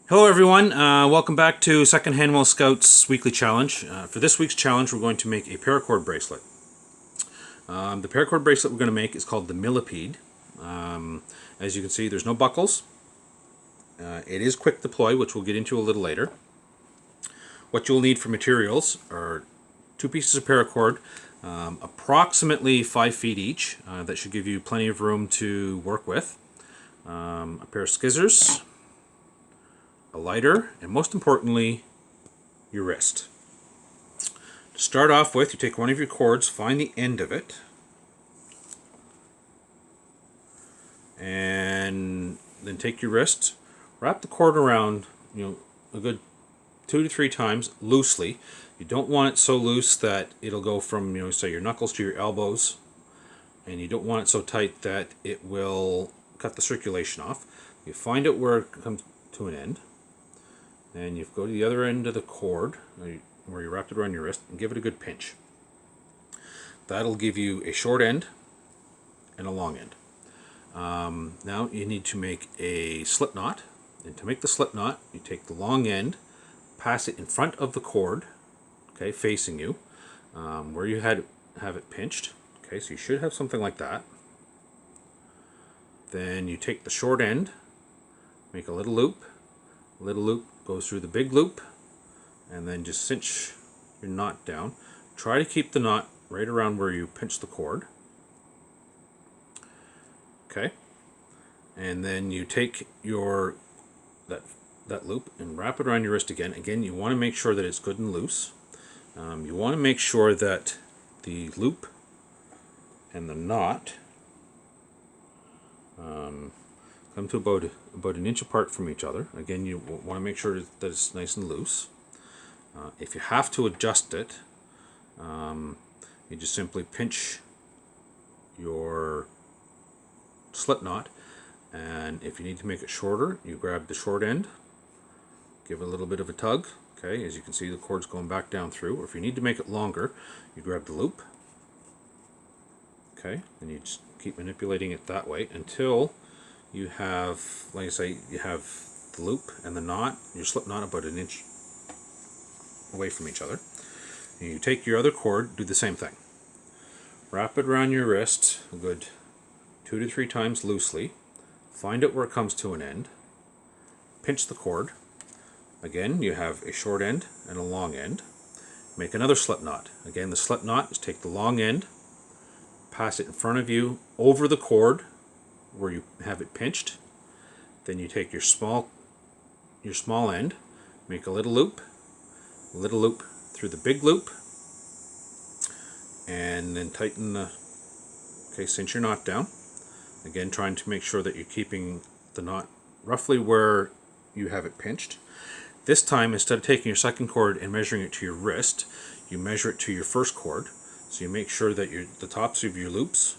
Hello everyone, welcome back to Second Handwell Scouts Weekly Challenge. For this week's challenge we're going to make a paracord bracelet. The paracord bracelet we're going to make is called the Millipede. As you can see, there's no buckles. It is quick deploy, which we'll get into a little later. What you'll need for materials are 2 pieces of paracord, approximately 5 feet each. That should give you plenty of room to work with. A pair of scissors, a lighter, and most importantly, your wrist. To start off with, you take one of your cords, find the end of it, and then take your wrist, wrap the cord around, a good 2 to 3 times loosely. You don't want it so loose that it'll go from, say your knuckles to your elbows, and you don't want it so tight that it will cut the circulation off. You find it where it comes to an end. And you go to the other end of the cord, where you wrapped it around your wrist, and give it a good pinch. That'll give you a short end and a long end. Now you need to make a slip knot. And to make the slip knot, you take the long end, pass it in front of the cord, okay, facing you, where you have it pinched. Okay, so you should have something like that. Then you take the short end, make a little loop goes through the big loop, and then just cinch your knot down. Try to keep the knot right around where you pinch the cord. Okay, and then you take your that loop and wrap it around your wrist again. Again, you want to make sure that it's good and loose. You want to make sure that the loop and the knot come to about an inch apart from each other. Again, you want to make sure that it's nice and loose. If you have to adjust it, you just simply pinch your slip knot, and if you need to make it shorter, you grab the short end, give it a little bit of a tug. Okay, as you can see, the cord's going back down through. Or if you need to make it longer, you grab the loop. Okay, and you just keep manipulating it that way until you have, like I say, you have the loop and the knot, your slip knot, about an inch away from each other. And you take your other cord, do the same thing. Wrap it around your wrist a good 2 to 3 times loosely. Find it where it comes to an end. Pinch the cord. Again, you have a short end and a long end. Make another slip knot. Again, the slip knot is take the long end, pass it in front of you over the cord where you have it pinched. Then you take your small end, make a little loop through the big loop, and then tighten the, cinch your knot down. Again, trying to make sure that you're keeping the knot roughly where you have it pinched. This time, instead of taking your second cord and measuring it to your wrist, you measure it to your first cord. So you make sure that the tops of your loops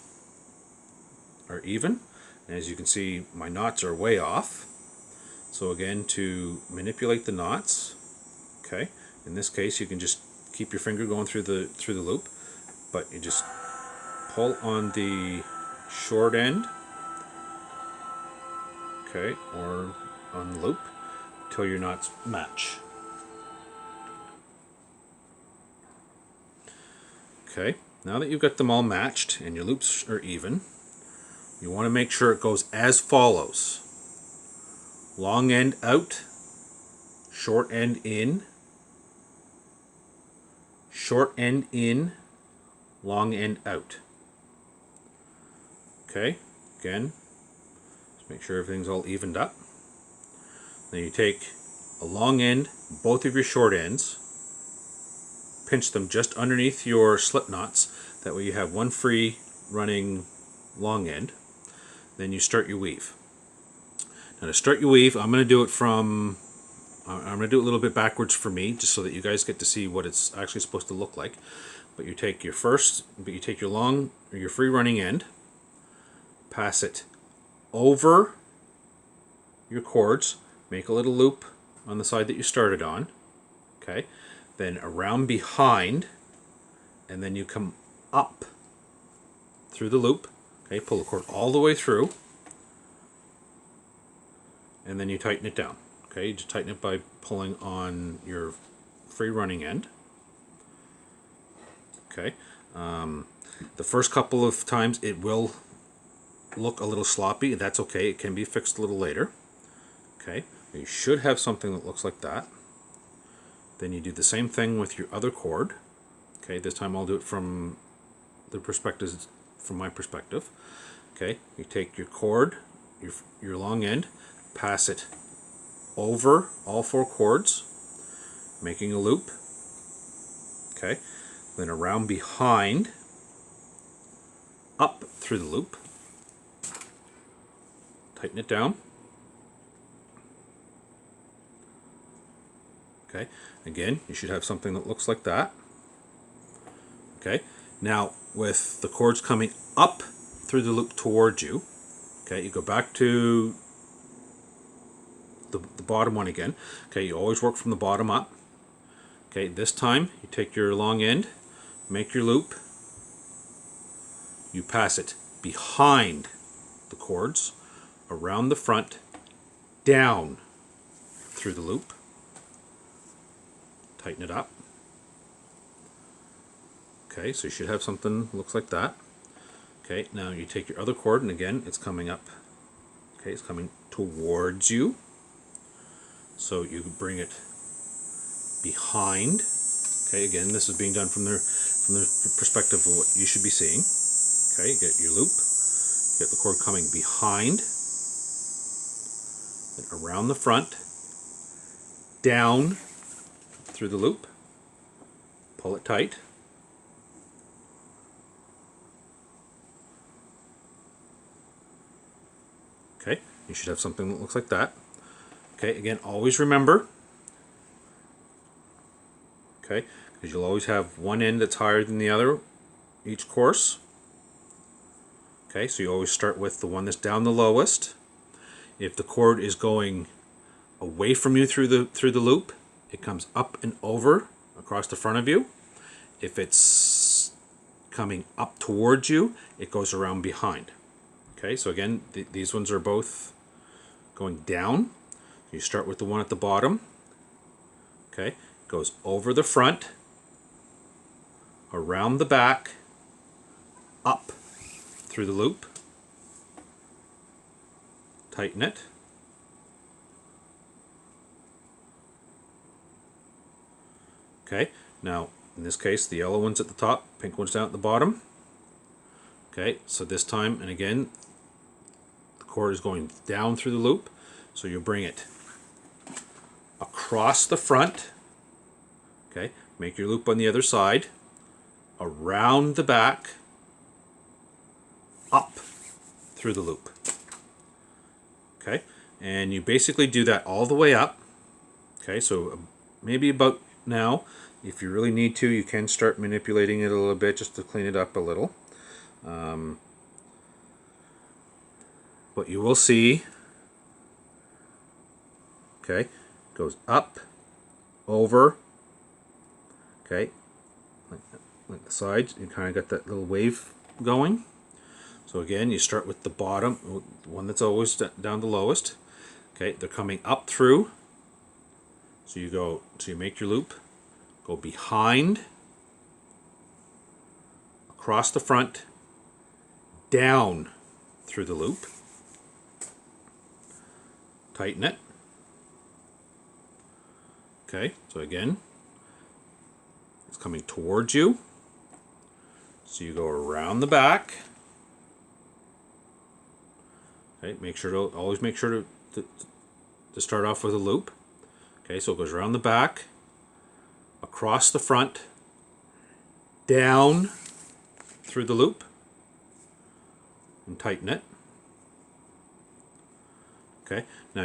are even. And as you can see, my knots are way off. So again, to manipulate the knots, okay, in this case you can just keep your finger going through the loop, but you just pull on the short end, okay, or on the loop till your knots match. Okay, now that you've got them all matched and your loops are even, you want to make sure it goes as follows: long end out, short end in, short end in, long end out. Okay, again, just make sure everything's all evened up. Then you take a long end, both of your short ends, pinch them just underneath your slip knots. That way you have one free running long end. Then you start your weave. Now to start your weave, I'm going to do it a little bit backwards for me, just so that you guys get to see what it's actually supposed to look like. But you take your long, or your free running end, pass it over your cords, make a little loop on the side that you started on, okay, then around behind, and then you come up through the loop. Okay, pull the cord all the way through, and then you tighten it down. Okay, you just tighten it by pulling on your free running end. Okay, the first couple of times it will look a little sloppy. That's okay, it can be fixed a little later. Okay, you should have something that looks like that. Then you do the same thing with your other cord. Okay, this time I'll do it from the perspective, from my perspective. Okay, you take your cord, your long end, pass it over all four cords, making a loop. Okay, then around behind, up through the loop, tighten it down. Okay, again, you should have something that looks like that. Okay, now with the cords coming up through the loop towards you, okay, you go back to the bottom one again. Okay, you always work from the bottom up. Okay, this time you take your long end, make your loop, you pass it behind the cords, around the front, down through the loop, tighten it up. Okay, so you should have something that looks like that. Okay, now you take your other cord, and again, it's coming up. Okay, it's coming towards you. So you bring it behind. Okay, again, this is being done from the perspective of what you should be seeing. Okay, you get your loop, get the cord coming behind, then around the front, down through the loop, pull it tight. Okay, you should have something that looks like that. Okay, again, always remember, okay, because you'll always have one end that's higher than the other each course. Okay, so you always start with the one that's down the lowest. If the cord is going away from you through the loop, it comes up and over across the front of you. If it's coming up towards you, it goes around behind. Okay, so again, these ones are both going down. You start with the one at the bottom. Okay, goes over the front, around the back, up through the loop, tighten it. Okay, now in this case the yellow one's at the top, pink one's down at the bottom. Okay, so this time, and again, the cord is going down through the loop, so you bring it across the front. Okay, make your loop on the other side, around the back, up through the loop. Okay, and you basically do that all the way up. Okay, so maybe about now, if you really need to, you can start manipulating it a little bit just to clean it up a little. What you will see, okay, goes up, over, okay, like the sides, you kind of got that little wave going. So again, you start with the bottom, the one that's always down the lowest. Okay, they're coming up through. So you make your loop, go behind, across the front, down through the loop, tighten it. Okay, so again, it's coming towards you. So you go around the back. Okay, always make sure to start off with a loop. Okay, so it goes around the back, across the front, down through the loop, and tighten it. Okay, now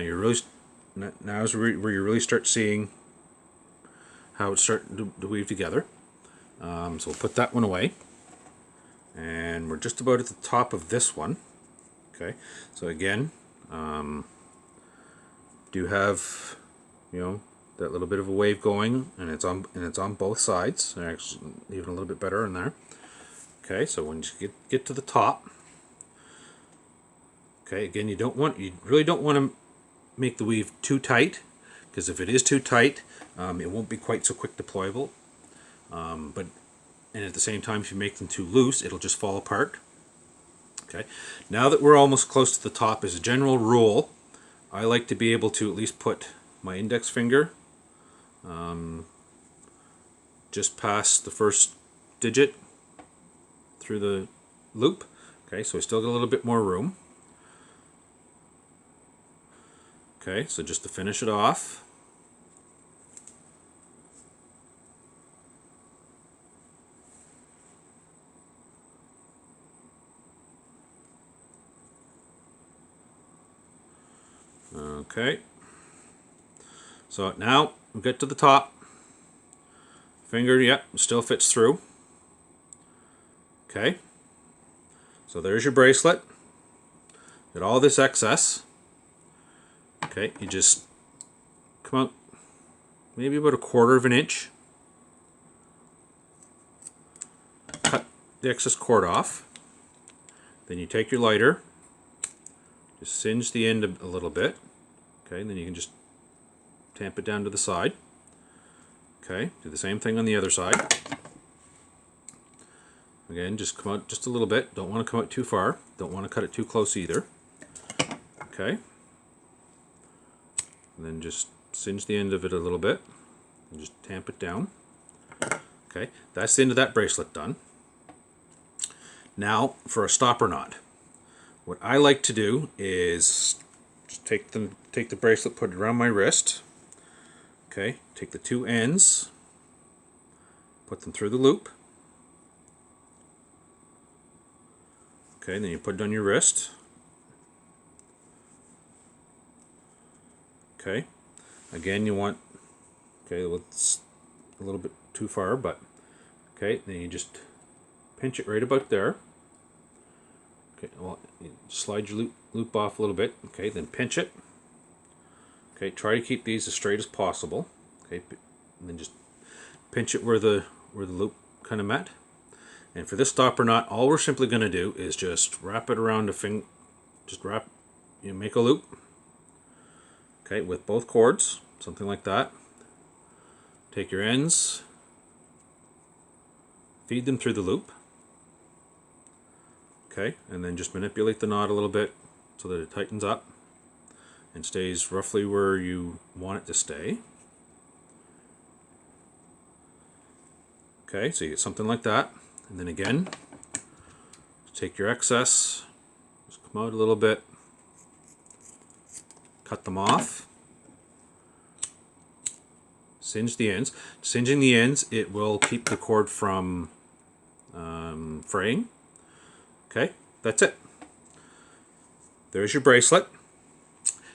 now is where you really start seeing how it's starting to weave together. So we'll put that one away, and we're just about at the top of this one. Okay, so again, do have, that little bit of a wave going, and it's on both sides. And actually, even a little bit better in there. Okay, so when you get to the top, okay, again, you really don't want to make the weave too tight, because if it is too tight, it won't be quite so quick deployable. And at the same time, if you make them too loose, it'll just fall apart. Okay. Now that we're almost close to the top, as a general rule, I like to be able to at least put my index finger just past the first digit through the loop. Okay, so I still got a little bit more room. Okay, so just to finish it off, okay, so now we get to the top. Finger, yep, still fits through. Okay, so there's your bracelet. Got all this excess. Okay, you just come out maybe about 1/4 of an inch. Cut the excess cord off. Then you take your lighter, just singe the end a little bit. Okay, and then you can just tamp it down to the side. Okay, do the same thing on the other side. Again, just come out just a little bit. Don't want to come out too far. Don't want to cut it too close either. Okay. And then just singe the end of it a little bit and just tamp it down. Okay, that's the end of that bracelet done. Now for a stopper knot. What I like to do is just take the bracelet, put it around my wrist. Okay, take the two ends, put them through the loop. Okay, then you put it on your wrist. Okay, again you want, okay, well, it's a little bit too far, but okay, then you just pinch it right about there. Okay, well, you slide your loop off a little bit. Okay, then pinch it. Okay, try to keep these as straight as possible. Okay, and then just pinch it where the loop kind of met. And for this stopper knot, all we're simply going to do is just wrap it around the finger. Just wrap, you make a loop. Okay, with both cords, something like that. Take your ends, feed them through the loop. Okay, and then just manipulate the knot a little bit so that it tightens up and stays roughly where you want it to stay. Okay, so you get something like that. And then again, take your excess, just come out a little bit, cut them off, singe the ends. Singeing the ends, it will keep the cord from fraying. Okay, that's it. There's your bracelet.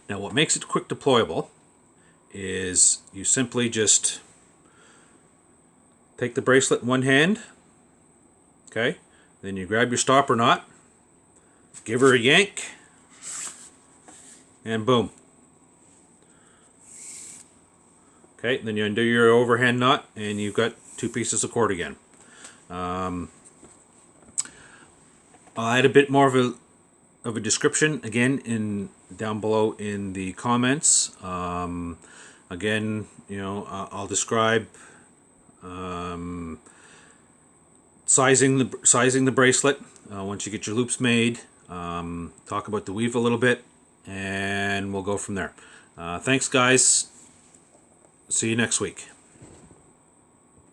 Now what makes it quick deployable is you simply just take the bracelet in one hand, okay, then you grab your stopper knot, give her a yank, and boom. Okay, then you undo your overhand knot and you've got two pieces of cord again. I'll add a bit more of a description again down below in the comments. Again, you know, I'll describe sizing the bracelet once you get your loops made. Talk about the weave a little bit, and we'll go from there. Thanks, guys. See you next week.